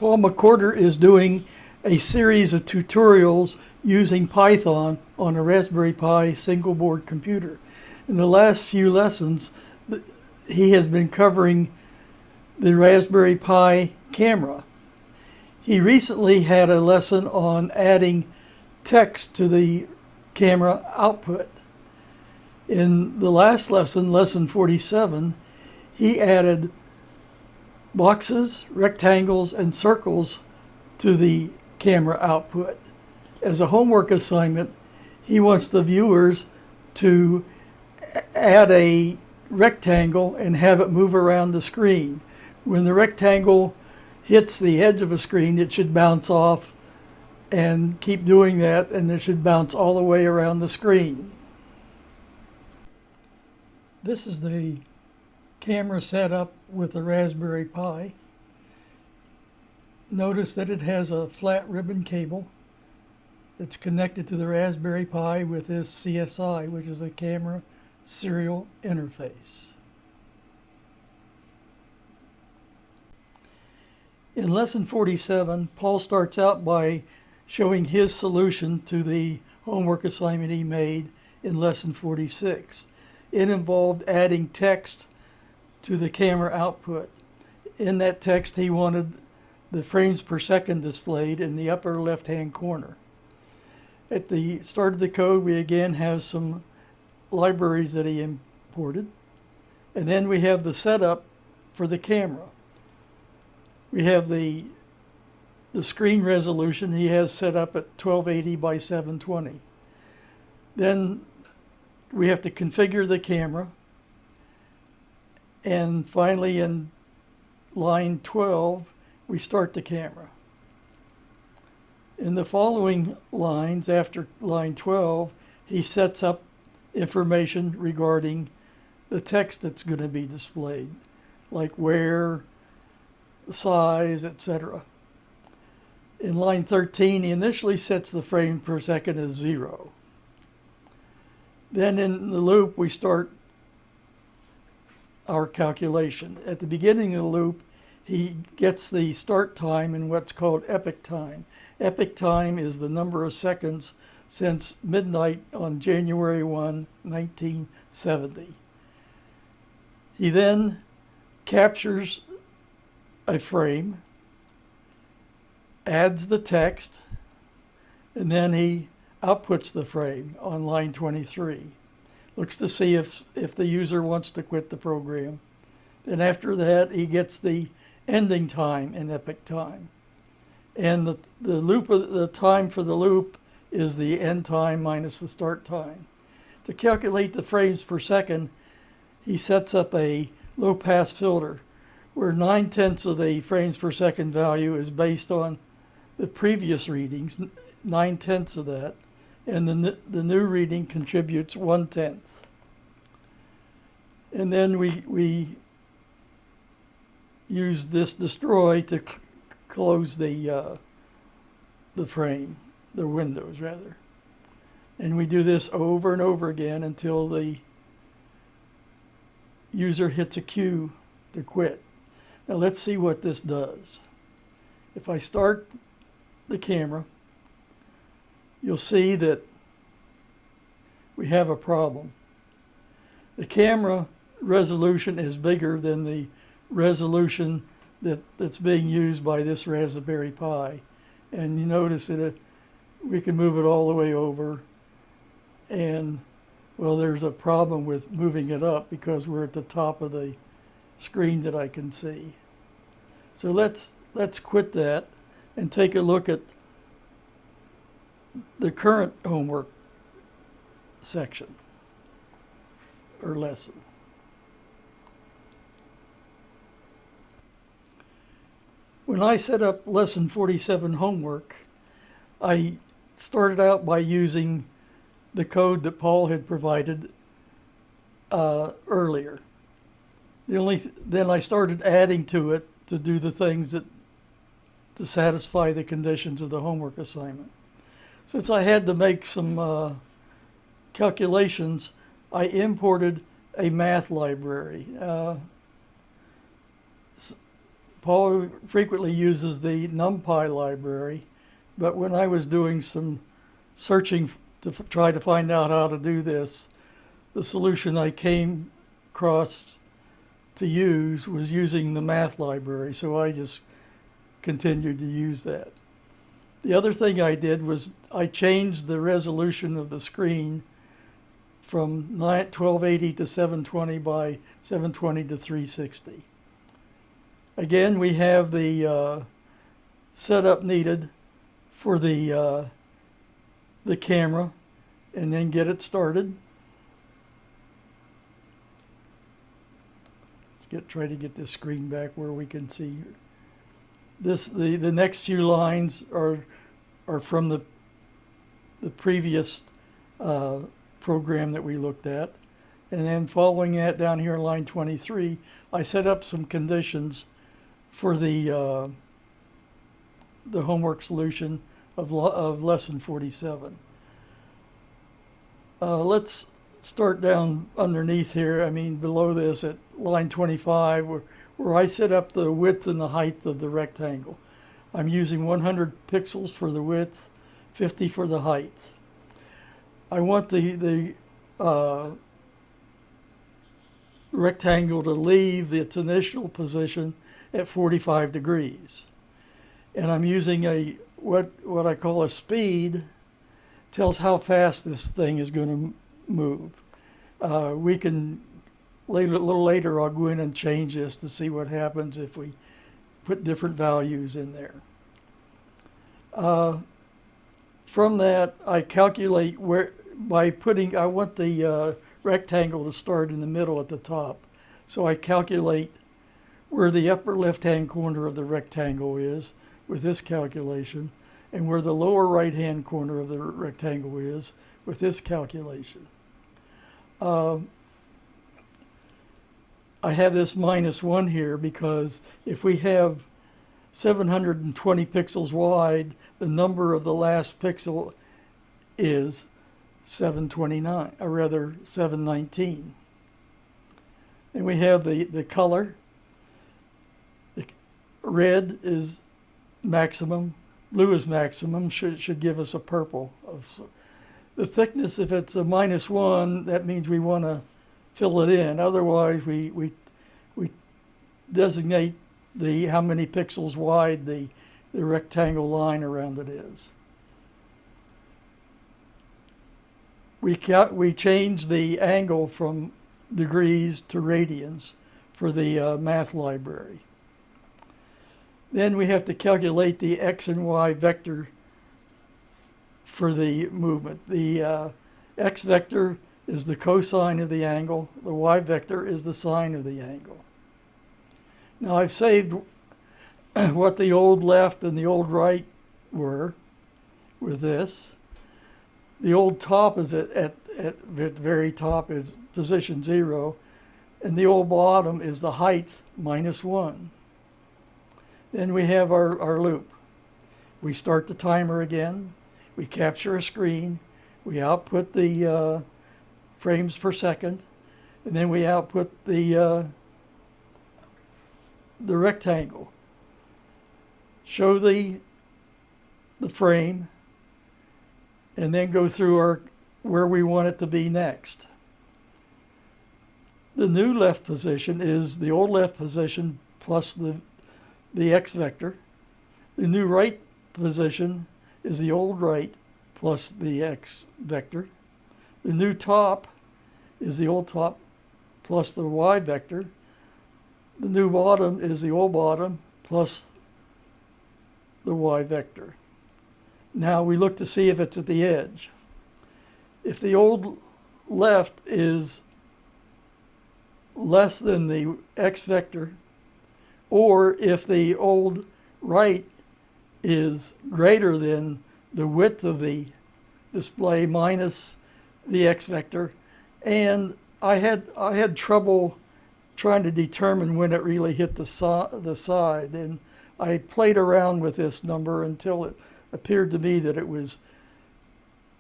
Paul McWhorter is doing a series of tutorials using Python on a Raspberry Pi single board computer. In the last few lessons, he has been covering the Raspberry Pi camera. He recently had a lesson on adding text to the camera output. In the last lesson, lesson 47, he added boxes, rectangles, and circles to the camera output. As a homework assignment, he wants the viewers to add a rectangle and have it move around the screen. When the rectangle hits the edge of a screen, it should bounce off and keep doing that, and it should bounce all the way around the screen. This is the camera setup with the Raspberry Pi. Notice that it has a flat ribbon cable that's connected to the Raspberry Pi with this CSI, which is a camera serial interface. In lesson 47, Paul starts out by showing his solution to the homework assignment he made in lesson 46. It involved adding text to the camera output. In that text, he wanted the frames per second displayed in the upper left-hand corner. At the start of the code, we again have some libraries that he imported. And then we have the setup for the camera. We have the screen resolution he has set up at 1280 by 720. Then we have to configure the camera. And finally, in line 12, we start the camera. In the following lines, after line 12, he sets up information regarding the text that's going to be displayed, like where, the size, etc. In line 13, he initially sets the frame per second as 0. Then in the loop, we start our calculation. At the beginning of the loop, he gets the start time in what's called epoch time. Epoch time is the number of seconds since midnight on January 1, 1970. He then captures a frame, adds the text, and then he outputs the frame on line 23. Looks to see if the user wants to quit the program. Then after that, he gets the ending time in epoch time. And the time for the loop is the end time minus the start time. To calculate the frames per second, he sets up a low-pass filter where 9/10 of the frames per second value is based on the previous readings, 9/10 of that, and the new reading contributes 1/10. And then we use this destroy to close the frame, the windows rather. And we do this over and over again until the user hits a cue to quit. Now let's see what this does. If I start the camera, you'll see that we have a problem. The camera resolution is bigger than the resolution that's being used by this Raspberry Pi. And you notice that we can move it all the way over. And, well, there's a problem with moving it up because we're at the top of the screen that I can see. So let's quit that and take a look at the current homework section or lesson. When I set up lesson 47 homework, I started out by using the code that Paul had provided earlier. Then I started adding to it to do the things to satisfy the conditions of the homework assignment. Since I had to make some calculations, I imported a math library. Paul frequently uses the NumPy library, but when I was doing some searching to try to find out how to do this, the solution I came across to use was using the math library, so I just continued to use that. The other thing I did was I changed the resolution of the screen from 1280 to 720 by 720 to 360. Again, we have the setup needed for the camera, and then get it started. Try to get this screen back where we can see this. The next few lines are from the previous program that we looked at, and then following that down here in line 23, I set up some conditions for the homework solution of lesson 47. Let's start down underneath here, below this at line 25, where I set up the width and the height of the rectangle. I'm using 100 pixels for the width, 50 for the height. I want the rectangle to leave its initial position at 45 degrees. And I'm using what I call a speed, tells how fast this thing is going to move. We can a little later I'll go in and change this to see what happens if we put different values in there. From that, I calculate I want the rectangle to start in the middle at the top. So I calculate where the upper left-hand corner of the rectangle is with this calculation, and where the lower right-hand corner of the rectangle is with this calculation. I have this -1 here because if we have 720 pixels wide, the number of the last pixel is 729, or rather 719. And we have the color. The red is maximum, blue is maximum, should give us a purple. The thickness, if it's a -1, that means we want to fill it in. Otherwise, we designate how many pixels wide the rectangle line around it is. We change the angle from degrees to radians for the math library. Then we have to calculate the x and y vector for the movement. The x vector is the cosine of the angle. The y vector is the sine of the angle. Now I've saved what the old left and the old right were with this. The old top is at the very top is position 0, and the old bottom is the height -1. Then we have our loop. We start the timer again. We capture a screen. We output the frames per second, and then we output the rectangle. Show the frame, and then go through where we want it to be next. The new left position is the old left position plus the x vector. The new right position is the old right plus the x vector. The new top is the old top plus the y vector. The new bottom is the old bottom plus the y vector. Now we look to see if it's at the edge. If the old left is less than the x vector, or if the old right is greater than the width of the display minus the x vector, and I had trouble trying to determine when it really hit the side, and I played around with this number until it appeared to me that it was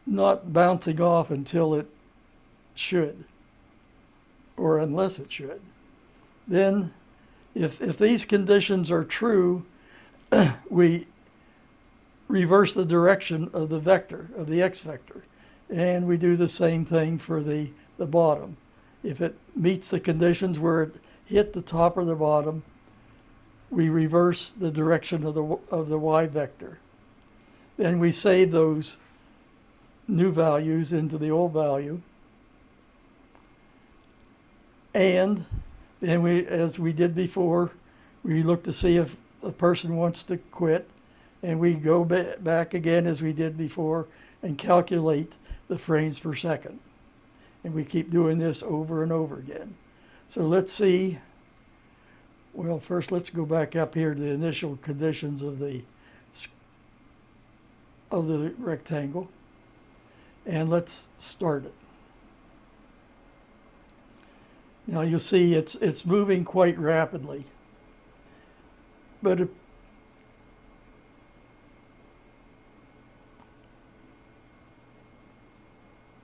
not bouncing off until it should, or unless it should. Then If these conditions are true, we reverse the direction of the vector, of the x vector. And we do the same thing for the bottom. If it meets the conditions where it hit the top or the bottom, we reverse the direction of the y vector. Then we save those new values into the old value. And then we, as we did before, we look to see if a person wants to quit, and we go back again as we did before and calculate the frames per second. And we keep doing this over and over again. So let's see. Well, first let's go back up here to the initial conditions of the rectangle, and let's start it. Now you'll see it's moving quite rapidly, but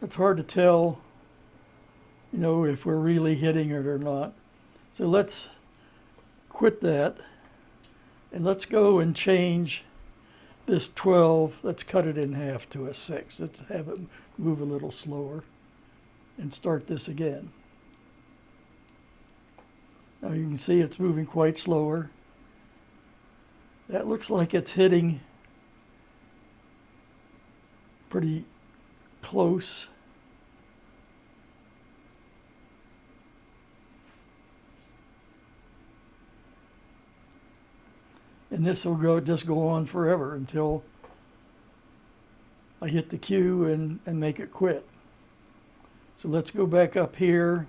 it's hard to tell, if we're really hitting it or not. So let's quit that, and let's go and change this 12. Let's cut it in half to a 6. Let's have it move a little slower and start this again. Now you can see it's moving quite slower. That looks like it's hitting pretty close. And this will just go on forever until I hit the Q and make it quit. So let's go back up here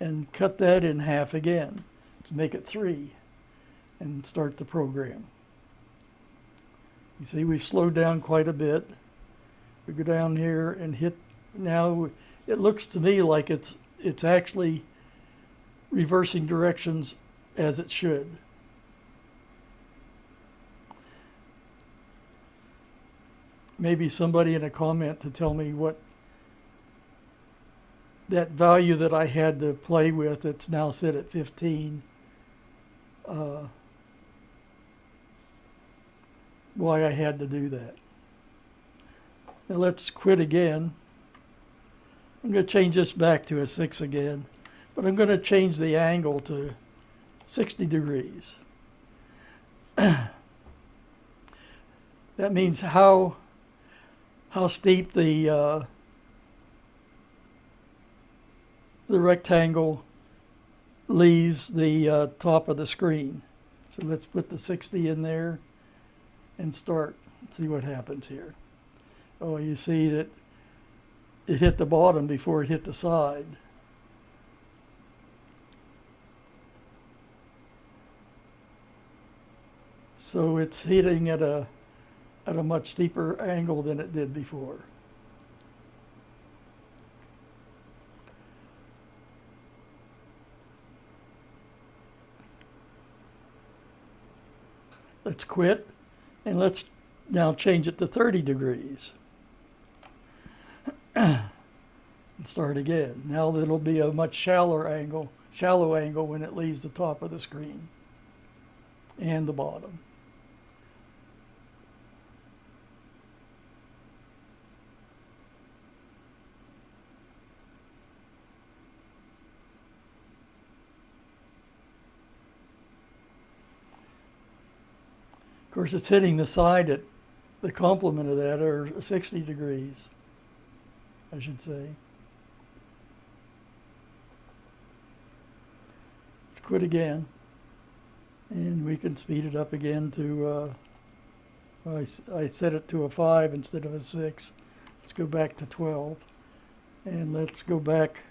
and cut that in half again. Let's make it 3 and start the program. You see we've slowed down quite a bit. We go down here and hit. Now it looks to me like it's actually reversing directions as it should. Maybe somebody in a comment to tell me what that value that I had to play with, it's now set at 15, why I had to do that. Now let's quit again. I'm going to change this back to a 6 again, but I'm going to change the angle to 60 degrees. That means how steep the rectangle leaves the top of the screen. So let's put the 60 in there and start. Let's see what happens here. Oh, you see that it hit the bottom before it hit the side. So it's hitting at a much steeper angle than it did before. Let's quit, and let's now change it to 30 degrees. And start again. Now it'll be a much shallow angle when it leaves the top of the screen and the bottom. Of course, it's hitting the side at the complement of that, or 60 degrees, I should say. Let's quit again. And we can speed it up again to, I set it to a 5 instead of a 6. Let's go back to 12. And let's go back,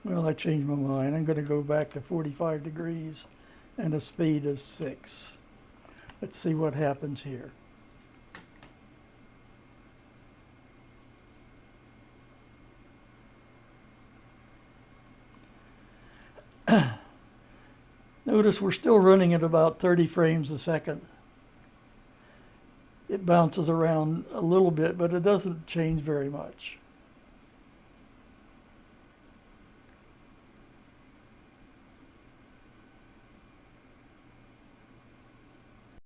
well, I changed my mind. I'm going to go back to 45 degrees and a speed of 6. Let's see what happens here. Notice we're still running at about 30 frames a second. It bounces around a little bit, but it doesn't change very much.